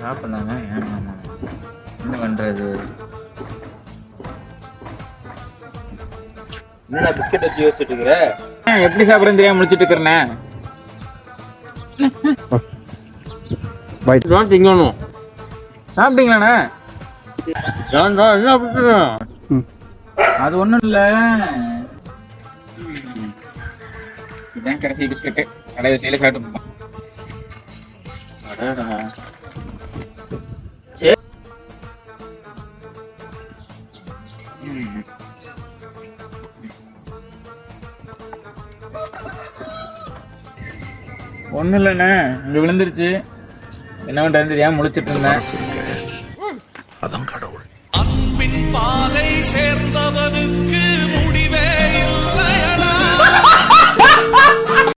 சாப்பிடலாங்க. என்ன பண்றது? என்ன பிஸ்கட் வச்சு யோசிச்சுட்டு இருக்கிற? எப்படி சாப்பிட்றேன்னு தெரியாம முடிச்சிட்டு இருக்கிறேண்ணே. திங்கணும். சாப்பிட்டீங்களாண்ணே? என்ன பிடிச்சது? அது ஒன்றும் இல்லை. இதான் கடைசி பிஸ்கட்டு. கடை வசையில் சாப்பிட்டு ஒன்றும் இல்லைண்ணே, இங்கே விழுந்துருச்சு. என்ன பண்ணுறது தெரியாம முழிச்சிட்டு இருந்தேன். அதான் கடவுள். அன்பின் பாதை சேர்ந்தவனுக்கு